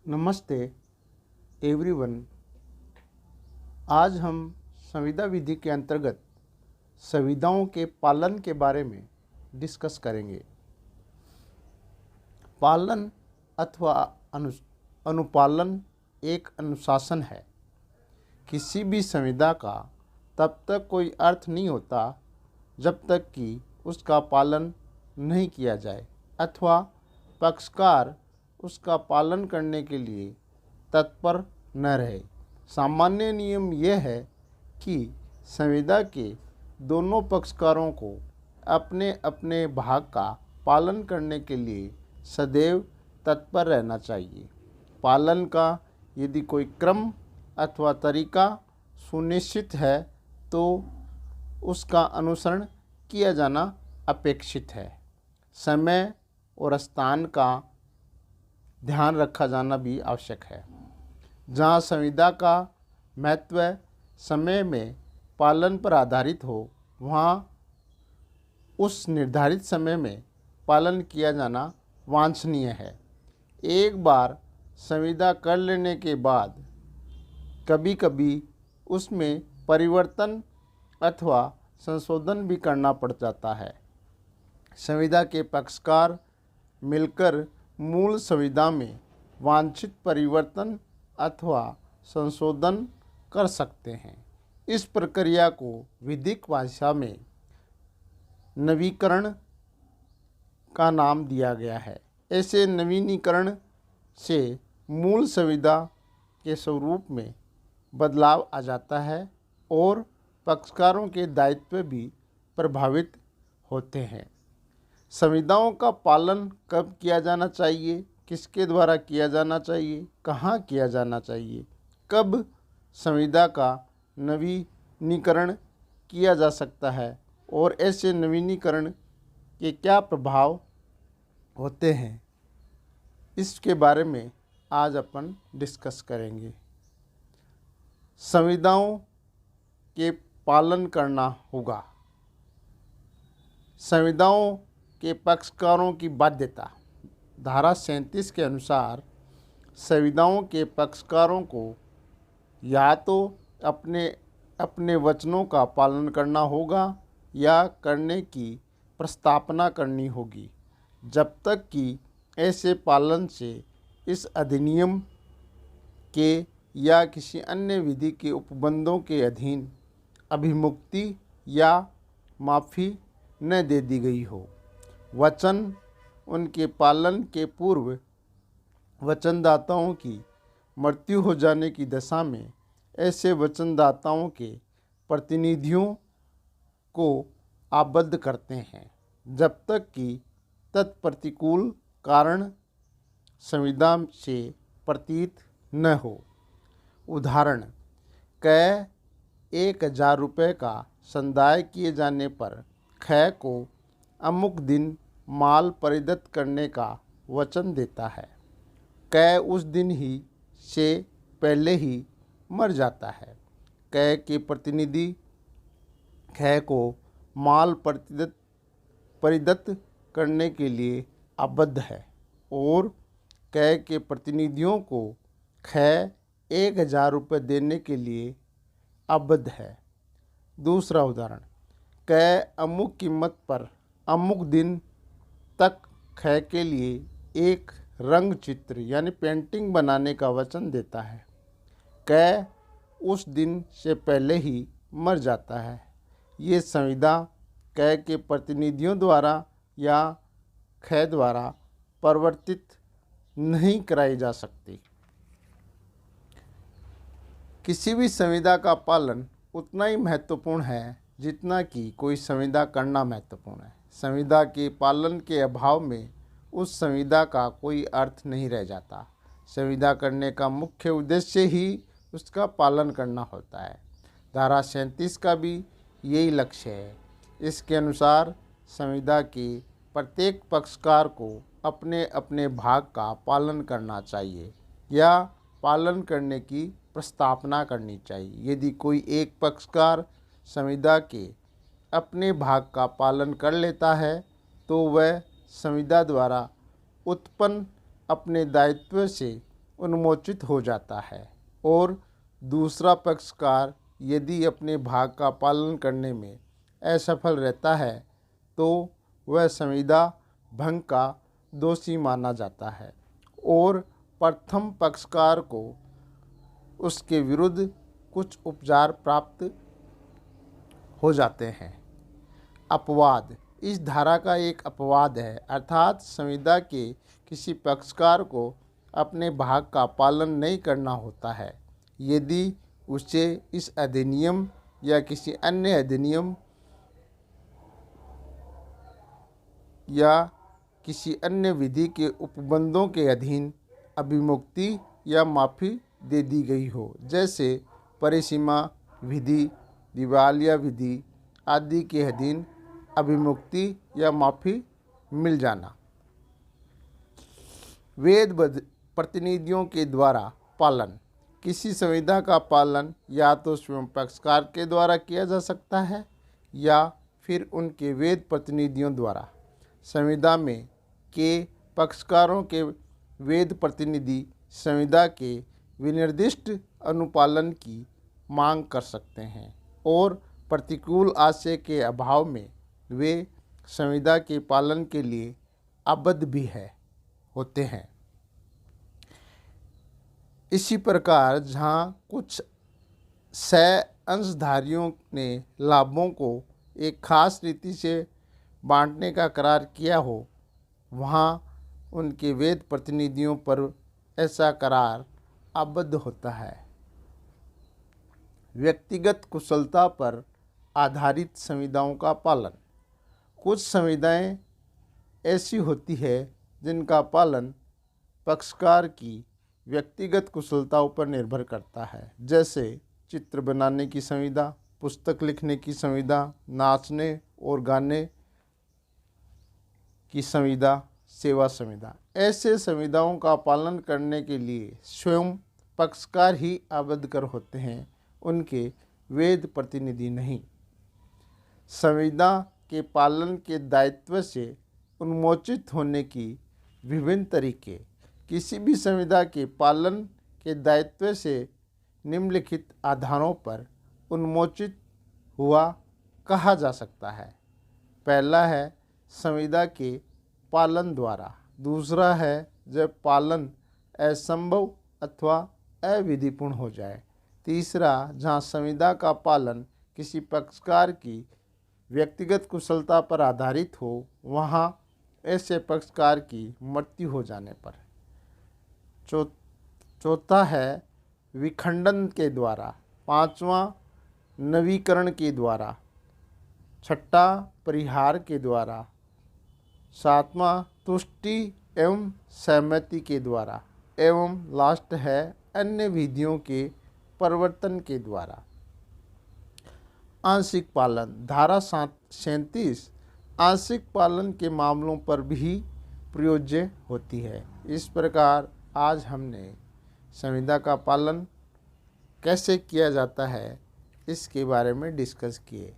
नमस्ते एवरीवन। आज हम संविदा विधि के अंतर्गत संविदाओं के पालन के बारे में डिस्कस करेंगे। पालन अथवा अनुपालन एक अनुशासन है। किसी भी संविदा का तब तक कोई अर्थ नहीं होता जब तक कि उसका पालन नहीं किया जाए अथवा पक्षकार उसका पालन करने के लिए तत्पर न रहे। सामान्य नियम यह है कि संविदा के दोनों पक्षकारों को अपने अपने भाग का पालन करने के लिए सदैव तत्पर रहना चाहिए। पालन का यदि कोई क्रम अथवा तरीका सुनिश्चित है तो उसका अनुसरण किया जाना अपेक्षित है। समय और स्थान का ध्यान रखा जाना भी आवश्यक है। जहाँ संविदा का महत्व समय में पालन पर आधारित हो, वहाँ उस निर्धारित समय में पालन किया जाना वांछनीय है। एक बार संविदा कर लेने के बाद कभी कभी उसमें परिवर्तन अथवा संशोधन भी करना पड़ जाता है। संविदा के पक्षकार मिलकर मूल संविदा में वांछित परिवर्तन अथवा संशोधन कर सकते हैं। इस प्रक्रिया को विधिक भाषा में नवीकरण का नाम दिया गया है। ऐसे नवीनीकरण से मूल संविदा के स्वरूप में बदलाव आ जाता है और पक्षकारों के दायित्व भी प्रभावित होते हैं। संविदाओं का पालन कब किया जाना चाहिए, किसके द्वारा किया जाना चाहिए, कहाँ किया जाना चाहिए, कब संविदा का नवीनीकरण किया जा सकता है और ऐसे नवीनीकरण के क्या प्रभाव होते हैं, इसके बारे में आज अपन डिस्कस करेंगे। संविदाओं के पालन करना होगा। संविदाओं के पक्षकारों की बाध्यता। धारा 37 के अनुसार संविदाओं के पक्षकारों को या तो अपने अपने वचनों का पालन करना होगा या करने की प्रस्तावना करनी होगी, जब तक कि ऐसे पालन से इस अधिनियम के या किसी अन्य विधि के उपबंधों के अधीन अभिमुक्ति या माफ़ी न दे दी गई हो। वचन उनके पालन के पूर्व वचनदाताओं की मृत्यु हो जाने की दशा में ऐसे वचनदाताओं के प्रतिनिधियों को आबद्ध करते हैं, जब तक कि तत्प्रतिकूल कारण संविदा से प्रतीत न हो। उदाहरण, कै 1000 रुपये का संदाय किए जाने पर ख को अमुक दिन माल परिदत्त करने का वचन देता है। कै उस दिन ही से पहले ही मर जाता है। कै के प्रतिनिधि ख को माल परिदत्त करने के लिए आबद्ध है और कै के प्रतिनिधियों को ख 1000 रुपये देने के लिए आबद्ध है। दूसरा उदाहरण, कै अमुक कीमत पर अमुक दिन तक ख के लिए एक रंग चित्र यानी पेंटिंग बनाने का वचन देता है। कै उस दिन से पहले ही मर जाता है। ये संविदा कै के प्रतिनिधियों द्वारा या ख द्वारा परिवर्तित नहीं कराई जा सकती। किसी भी संविदा का पालन उतना ही महत्वपूर्ण है जितना कि कोई संविदा करना महत्वपूर्ण है। संविदा के पालन के अभाव में उस संविदा का कोई अर्थ नहीं रह जाता। संविदा करने का मुख्य उद्देश्य ही उसका पालन करना होता है। धारा 37 का भी यही लक्ष्य है। इसके अनुसार संविदा के प्रत्येक पक्षकार को अपने अपने भाग का पालन करना चाहिए या पालन करने की प्रस्तावना करनी चाहिए। यदि कोई एक पक्षकार संविदा के अपने भाग का पालन कर लेता है तो वह संविदा द्वारा उत्पन्न अपने दायित्व से उन्मोचित हो जाता है और दूसरा पक्षकार यदि अपने भाग का पालन करने में असफल रहता है तो वह संविदा भंग का दोषी माना जाता है और प्रथम पक्षकार को उसके विरुद्ध कुछ उपचार प्राप्त हो जाते हैं। अपवाद इस धारा का एक अपवाद है, अर्थात संविदा के किसी पक्षकार को अपने भाग का पालन नहीं करना होता है यदि उसे इस अधिनियम या किसी अन्य अधिनियम या किसी अन्य विधि के उपबंधों के अधीन अभिमुक्ति या माफ़ी दे दी गई हो, जैसे परिसीमा विधि, दिवालिया विधि आदि के अधीन अभिमुक्ति या माफ़ी मिल जाना। वेद प्रतिनिधियों के द्वारा पालन किसी संविदा का पालन या तो स्वयं पक्षकार के द्वारा किया जा सकता है या फिर उनके वेद प्रतिनिधियों द्वारा। संविदा में के पक्षकारों के वेद प्रतिनिधि संविदा के विनिर्दिष्ट अनुपालन की मांग कर सकते हैं और प्रतिकूल आशय के अभाव में वे संविदा के पालन के लिए आबद्ध भी होते हैं। इसी प्रकार जहाँ कुछ अंशधारियों ने लाभों को एक खास रीति से बांटने का करार किया हो, वहाँ उनके वेद प्रतिनिधियों पर ऐसा करार आबद्ध होता है। व्यक्तिगत कुशलता पर आधारित संविदाओं का पालन। कुछ संविदाएं ऐसी होती है जिनका पालन पक्षकार की व्यक्तिगत कुशलताओं पर निर्भर करता है, जैसे चित्र बनाने की संविदा, पुस्तक लिखने की संविदा, नाचने और गाने की संविदा, सेवा संविदा। ऐसे संविदाओं का पालन करने के लिए स्वयं पक्षकार ही आबद्धकर होते हैं, उनके वेद प्रतिनिधि नहीं। संविदा के पालन के दायित्व से उन्मोचित होने की विभिन्न तरीके। किसी भी संविदा के पालन के दायित्व से निम्नलिखित आधारों पर उन्मोचित हुआ कहा जा सकता है। पहला है संविदा के पालन द्वारा, दूसरा है जब पालन असंभव अथवा अविधिपूर्ण हो जाए, तीसरा जहाँ संविदा का पालन किसी पक्षकार की व्यक्तिगत कुशलता पर आधारित हो, वहाँ ऐसे पक्षकार की मृत्यु हो जाने पर। चौथा है विखंडन के द्वारा, पांचवा नवीकरण के द्वारा, छठा परिहार के द्वारा, सातवां तुष्टि एवं सहमति के द्वारा एवं लास्ट है अन्य विधियों के परिवर्तन के द्वारा। आंशिक पालन धारा 37 आंशिक पालन के मामलों पर भी प्रयोज्य होती है। इस प्रकार आज हमने संविदा का पालन कैसे किया जाता है इसके बारे में डिस्कस किए।